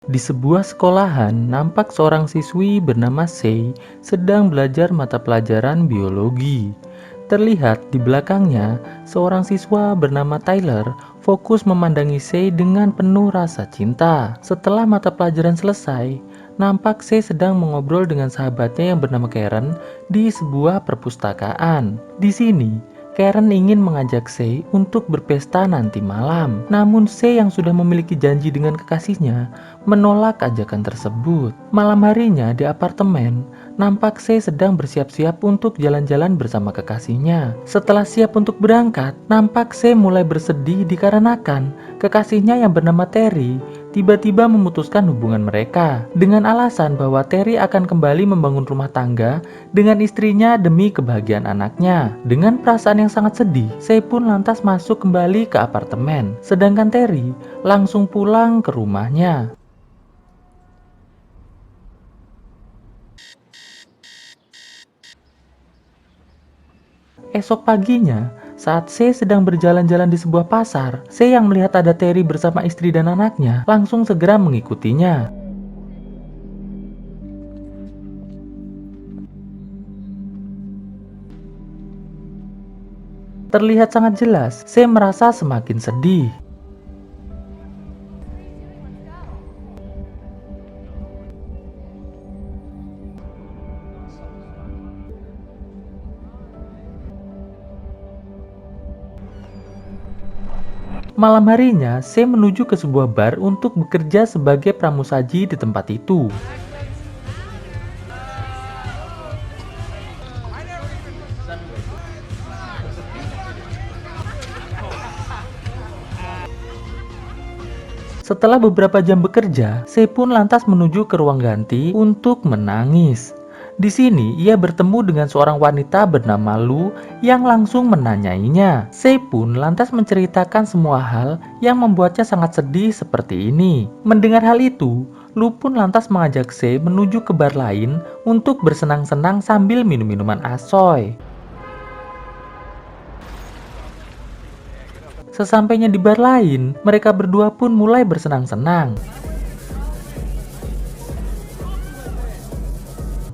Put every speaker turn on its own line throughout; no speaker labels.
Di sebuah sekolahan, nampak seorang siswi bernama Sei sedang belajar mata pelajaran biologi. Terlihat di belakangnya, seorang siswa bernama Tyler fokus memandangi Sei dengan penuh rasa cinta. Setelah mata pelajaran selesai, nampak Sei sedang mengobrol dengan sahabatnya yang bernama Karen di sebuah perpustakaan. Di sini, Karen ingin mengajak Sei untuk berpesta nanti malam. Namun Sei yang sudah memiliki janji dengan kekasihnya menolak ajakan tersebut. Malam harinya di apartemen, nampak Sei sedang bersiap-siap untuk jalan-jalan bersama kekasihnya. Setelah siap untuk berangkat, nampak Sei mulai bersedih dikarenakan kekasihnya yang bernama Terry tiba-tiba memutuskan hubungan mereka dengan alasan bahwa Terry akan kembali membangun rumah tangga dengan istrinya demi kebahagiaan anaknya. Dengan perasaan yang sangat sedih, Sei pun lantas masuk kembali ke apartemen, sedangkan Terry langsung pulang ke rumahnya. Esok paginya, saat Sei sedang berjalan-jalan di sebuah pasar, Sei yang melihat ada Terry bersama istri dan anaknya langsung segera mengikutinya. Terlihat sangat jelas, Sei merasa semakin sedih. Malam harinya, Sei menuju ke sebuah bar untuk bekerja sebagai pramusaji di tempat itu. Setelah beberapa jam bekerja, Sei pun lantas menuju ke ruang ganti untuk menangis. Di sini, ia bertemu dengan seorang wanita bernama Lu yang langsung menanyainya. Sei pun lantas menceritakan semua hal yang membuatnya sangat sedih seperti ini. Mendengar hal itu, Lu pun lantas mengajak Sei menuju ke bar lain untuk bersenang-senang sambil minum minuman asoy. Sesampainya di bar lain, mereka berdua pun mulai bersenang-senang.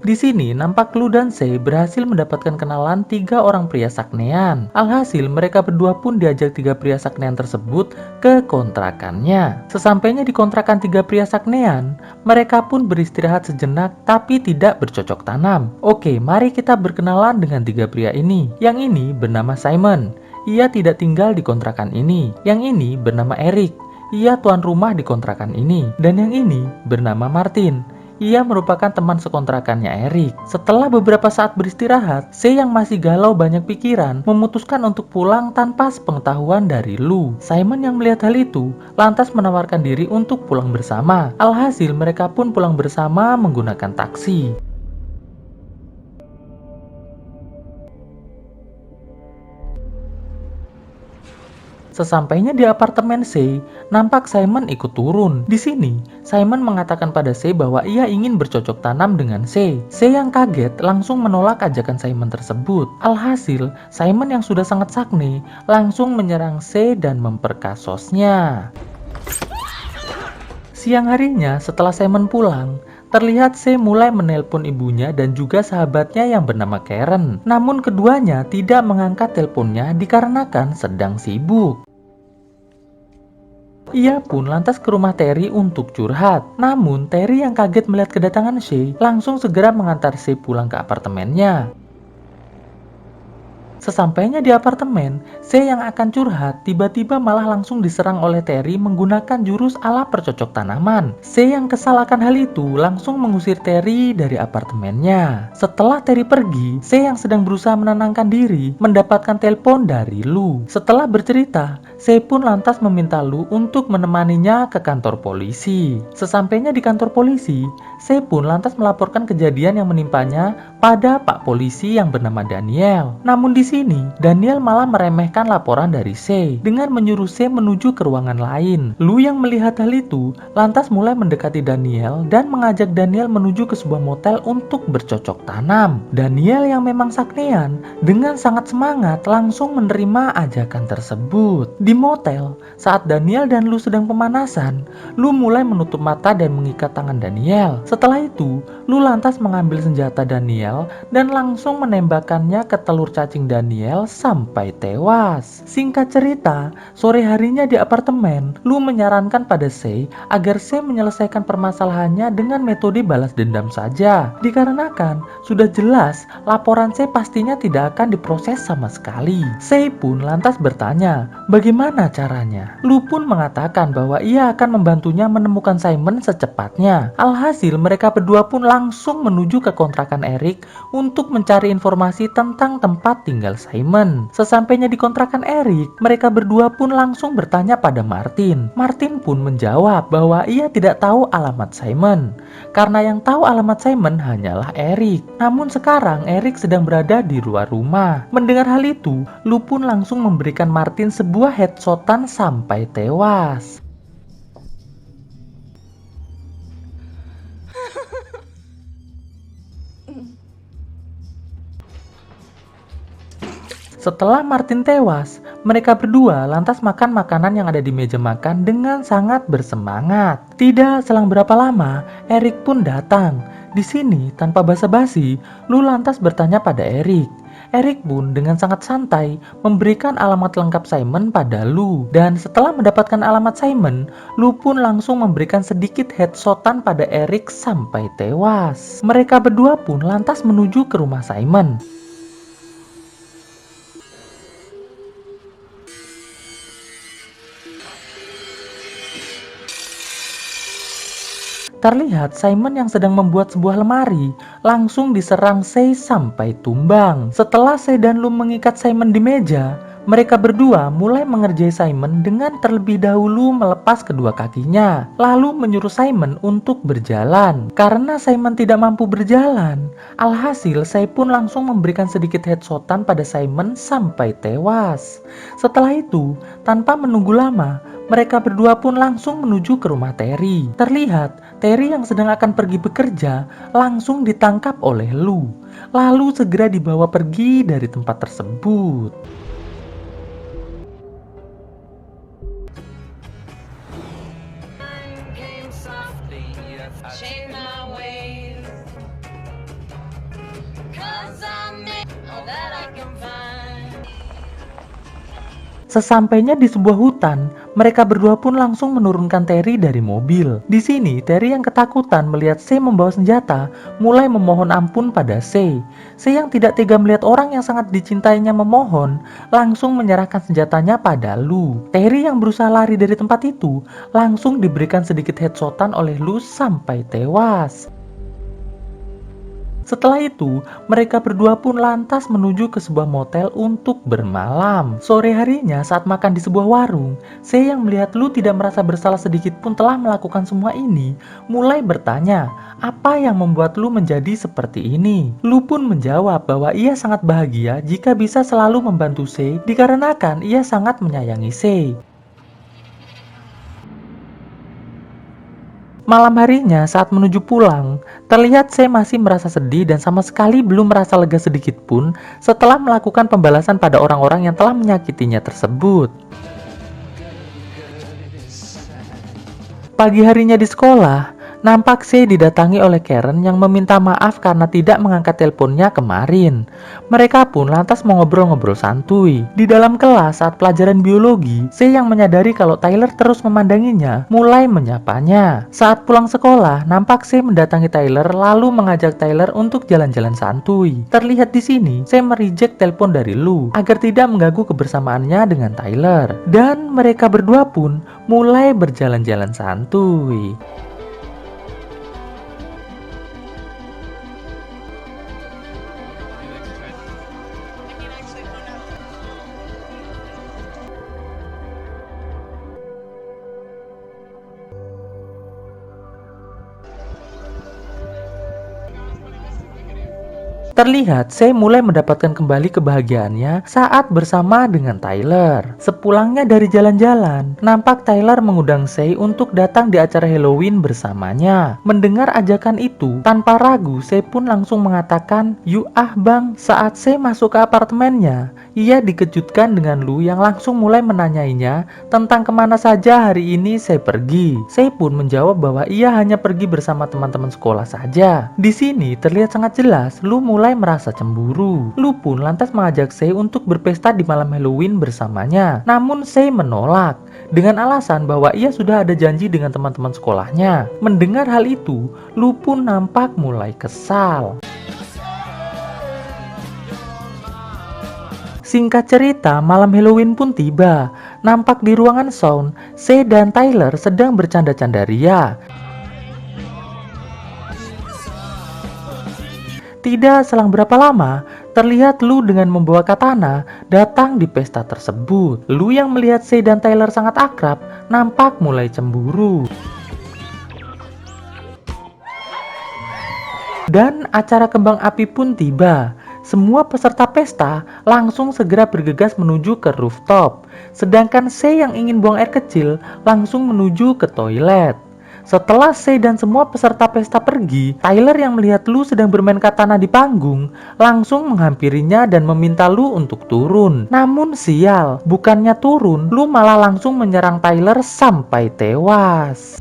Di sini, nampak Lu dan Sei berhasil mendapatkan kenalan 3 orang pria saknean. Alhasil, mereka berdua pun diajak 3 pria saknean tersebut ke kontrakannya. Sesampainya di kontrakan 3 pria saknean, mereka pun beristirahat sejenak tapi tidak bercocok tanam. Oke, mari kita berkenalan dengan 3 pria ini. Yang ini bernama Simon. Ia tidak tinggal di kontrakan ini. Yang ini bernama Eric. Ia tuan rumah di kontrakan ini. Dan yang ini bernama Martin. Ia merupakan teman sekontrakannya Eric. Setelah beberapa saat beristirahat, Sei yang masih galau banyak pikiran memutuskan untuk pulang tanpa sepengetahuan dari Lu. Simon yang melihat hal itu lantas menawarkan diri untuk pulang bersama. Alhasil mereka pun pulang bersama menggunakan taksi. Sesampainya di apartemen Sei, nampak Simon ikut turun. Di sini, Simon mengatakan pada Sei bahwa ia ingin bercocok tanam dengan Sei. Sei yang kaget langsung menolak ajakan Simon tersebut. Alhasil, Simon yang sudah sangat sakne langsung menyerang Sei dan memperkasosnya. Siang harinya, setelah Simon pulang, terlihat Sei mulai menelpon ibunya dan juga sahabatnya yang bernama Karen. Namun keduanya tidak mengangkat teleponnya dikarenakan sedang sibuk. Ia pun lantas ke rumah Terry untuk curhat. Namun Terry yang kaget melihat kedatangan Sei langsung segera mengantar Sei pulang ke apartemennya. Sesampainya di apartemen, Sei yang akan curhat tiba-tiba malah langsung diserang oleh Terry menggunakan jurus ala percocok tanaman. Sei yang kesal akan hal itu langsung mengusir Terry dari apartemennya. Setelah Terry pergi, Sei yang sedang berusaha menenangkan diri mendapatkan telepon dari Lu. Setelah bercerita, Sei pun lantas meminta Lu untuk menemaninya ke kantor polisi. Sesampainya di kantor polisi, Sei pun lantas melaporkan kejadian yang menimpanya pada Pak Polisi yang bernama Daniel. Namun di sini, Daniel malah meremehkan laporan dari C dengan menyuruh C menuju ke ruangan lain. Lu yang melihat hal itu, lantas mulai mendekati Daniel dan mengajak Daniel menuju ke sebuah motel untuk bercocok tanam. Daniel yang memang saktian, dengan sangat semangat langsung menerima ajakan tersebut. Di motel, saat Daniel dan Lu sedang pemanasan, Lu mulai menutup mata dan mengikat tangan Daniel. Setelah itu, Lu lantas mengambil senjata Daniel dan langsung menembakkannya ke telur cacing Daniel sampai tewas. Singkat cerita, sore harinya di apartemen, Lu menyarankan pada C agar C menyelesaikan permasalahannya dengan metode balas dendam saja. Dikarenakan sudah jelas laporan C pastinya tidak akan diproses sama sekali. C pun lantas bertanya, bagaimana caranya? Lu pun mengatakan bahwa ia akan membantunya menemukan Simon secepatnya. Alhasil mereka berdua pun langsung menuju ke kontrakan Eric untuk mencari informasi tentang tempat tinggal Simon. Sesampainya di kontrakan Eric, mereka berdua pun langsung bertanya pada Martin. Martin pun menjawab bahwa ia tidak tahu alamat Simon, karena yang tahu alamat Simon hanyalah Eric. Namun sekarang Eric sedang berada di luar rumah. Mendengar hal itu, Lu pun langsung memberikan Martin sebuah headshotan sampai tewas. Setelah Martin tewas, mereka berdua lantas makan makanan yang ada di meja makan dengan sangat bersemangat. Tidak selang berapa lama, Eric pun datang. Di sini, tanpa basa-basi, Lu lantas bertanya pada Eric. Eric pun dengan sangat santai memberikan alamat lengkap Simon pada Lu. Dan setelah mendapatkan alamat Simon, Lu pun langsung memberikan sedikit headshotan pada Eric sampai tewas. Mereka berdua pun lantas menuju ke rumah Simon. Terlihat Simon yang sedang membuat sebuah lemari langsung diserang Sei sampai tumbang. Setelah Sei dan Lu mengikat Simon di meja, mereka berdua mulai mengerjai Simon dengan terlebih dahulu melepas kedua kakinya, lalu menyuruh Simon untuk berjalan. Karena Simon tidak mampu berjalan, alhasil Sei pun langsung memberikan sedikit headshotan pada Simon sampai tewas. Setelah itu, tanpa menunggu lama, mereka berdua pun langsung menuju ke rumah Terry. Terlihat, Terry yang sedang akan pergi bekerja langsung ditangkap oleh Lu, lalu segera dibawa pergi dari tempat tersebut.
Change my ways, 'cause I make all that I can find.
Sesampainya di sebuah hutan, mereka berdua pun langsung menurunkan Terry dari mobil. Di sini, Terry yang ketakutan melihat C membawa senjata, mulai memohon ampun pada C. C yang tidak tega melihat orang yang sangat dicintainya memohon, langsung menyerahkan senjatanya pada Lu. Terry yang berusaha lari dari tempat itu, langsung diberikan sedikit headshotan oleh Lu sampai tewas. Setelah itu, mereka berdua pun lantas menuju ke sebuah motel untuk bermalam. Sore harinya saat makan di sebuah warung, C yang melihat Lu tidak merasa bersalah sedikit pun telah melakukan semua ini, mulai bertanya, apa yang membuat Lu menjadi seperti ini? Lu pun menjawab bahwa ia sangat bahagia jika bisa selalu membantu C dikarenakan ia sangat menyayangi C. Malam harinya saat menuju pulang, terlihat C masih merasa sedih dan sama sekali belum merasa lega sedikit pun setelah melakukan pembalasan pada orang-orang yang telah menyakitinya tersebut. Pagi harinya di sekolah, nampak C didatangi oleh Karen yang meminta maaf karena tidak mengangkat teleponnya kemarin. Mereka pun lantas mengobrol-ngobrol santuy. Di dalam kelas saat pelajaran biologi, C yang menyadari kalau Tyler terus memandanginya, mulai menyapanya. Saat pulang sekolah, nampak C mendatangi Tyler lalu mengajak Tyler untuk jalan-jalan santuy. Terlihat di sini, C mereject telepon dari Lu agar tidak mengganggu kebersamaannya dengan Tyler. Dan mereka berdua pun mulai berjalan-jalan santuy. Terlihat Sei mulai mendapatkan kembali kebahagiaannya saat bersama dengan Tyler. Sepulangnya dari jalan-jalan, nampak Tyler mengundang Sei untuk datang di acara Halloween bersamanya. Mendengar ajakan itu, tanpa ragu Sei pun langsung mengatakan, "Yuk ah bang." Saat Sei masuk ke apartemennya, ia dikejutkan dengan Lu yang langsung mulai menanyainya tentang kemana saja hari ini Sei pergi. Sei pun menjawab bahwa ia hanya pergi bersama teman-teman sekolah saja. Di sini terlihat sangat jelas Lu mulai merasa cemburu. Lu pun lantas mengajak Sei untuk berpesta di malam Halloween bersamanya. Namun Sei menolak dengan alasan bahwa ia sudah ada janji dengan teman-teman sekolahnya. Mendengar hal itu, Lu pun nampak mulai kesal. Singkat cerita, malam Halloween pun tiba. Nampak di ruangan sound, Sei dan Tyler sedang bercanda-canda ria. Tidak selang berapa lama, terlihat Lu dengan membawa katana datang di pesta tersebut. Lu yang melihat Sei dan Tyler sangat akrab, nampak mulai cemburu. Dan acara kembang api pun tiba. Semua peserta pesta langsung segera bergegas menuju ke rooftop. Sedangkan Sei yang ingin buang air kecil langsung menuju ke toilet. Setelah Sei dan semua peserta pesta pergi, Tyler yang melihat Lu sedang bermain katana di panggung langsung menghampirinya dan meminta Lu untuk turun. Namun sial, bukannya turun, Lu malah langsung menyerang Tyler sampai tewas.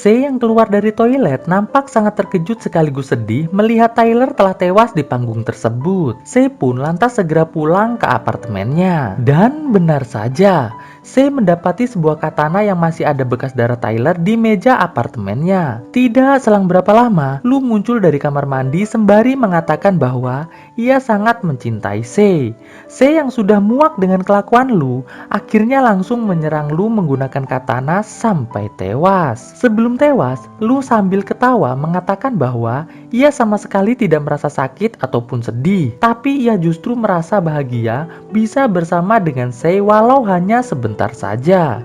Sei yang keluar dari toilet nampak sangat terkejut sekaligus sedih melihat Tyler telah tewas di panggung tersebut. Sei pun lantas segera pulang ke apartemennya. Dan benar saja, Sei mendapati sebuah katana yang masih ada bekas darah Tyler di meja apartemennya. Tidak selang berapa lama, Lu muncul dari kamar mandi sembari mengatakan bahwa ia sangat mencintai Sei. Sei yang sudah muak dengan kelakuan Lu, akhirnya langsung menyerang Lu menggunakan katana sampai tewas. Sebelum tewas, Lu sambil ketawa mengatakan bahwa ia sama sekali tidak merasa sakit ataupun sedih, tapi ia justru merasa bahagia bisa bersama dengan Sei walau hanya sebentar saja.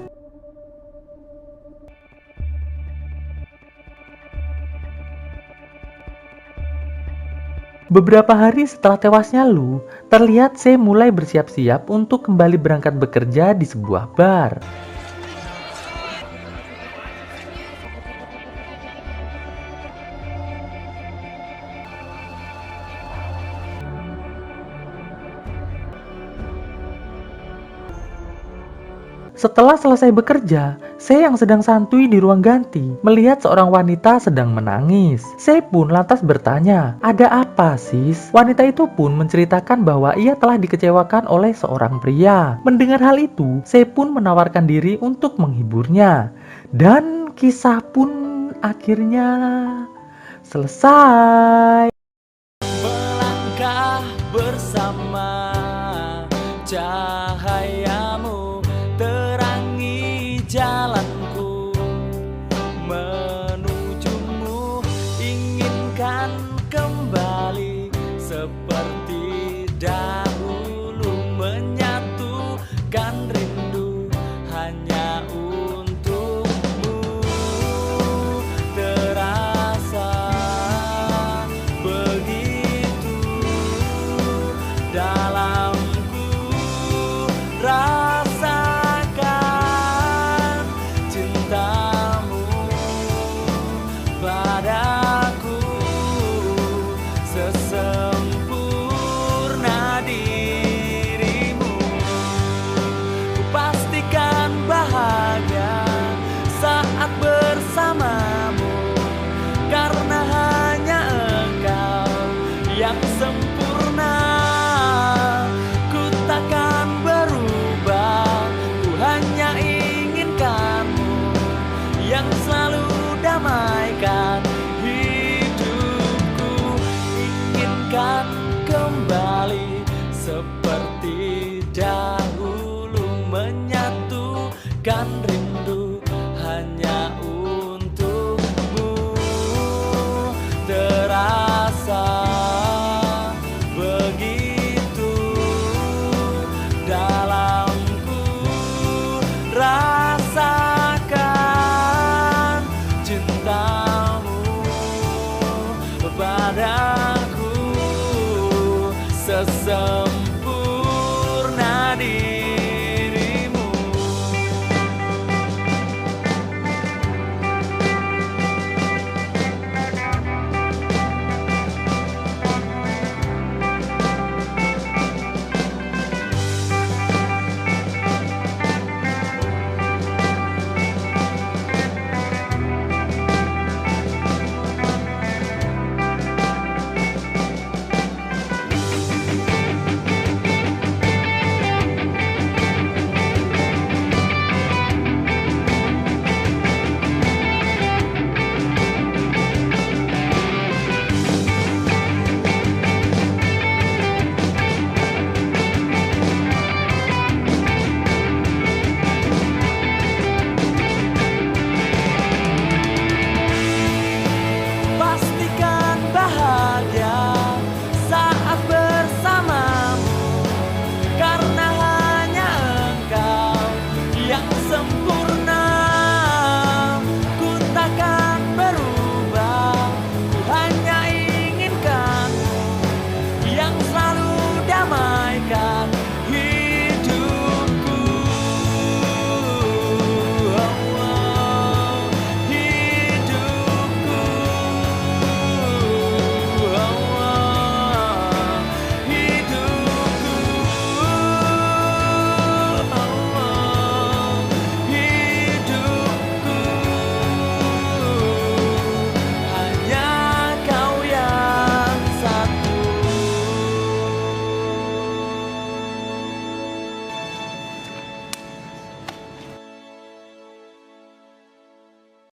Beberapa hari setelah tewasnya Lu, terlihat Sei mulai bersiap-siap untuk kembali berangkat bekerja di sebuah bar. Setelah selesai bekerja, Sei yang sedang santuy di ruang ganti melihat seorang wanita sedang menangis. Sei pun lantas bertanya, "Ada apa, sis?" Wanita itu pun menceritakan bahwa ia telah dikecewakan oleh seorang pria. Mendengar hal itu, Sei pun menawarkan diri untuk menghiburnya. Dan kisah pun akhirnya selesai.
Melangkah bersama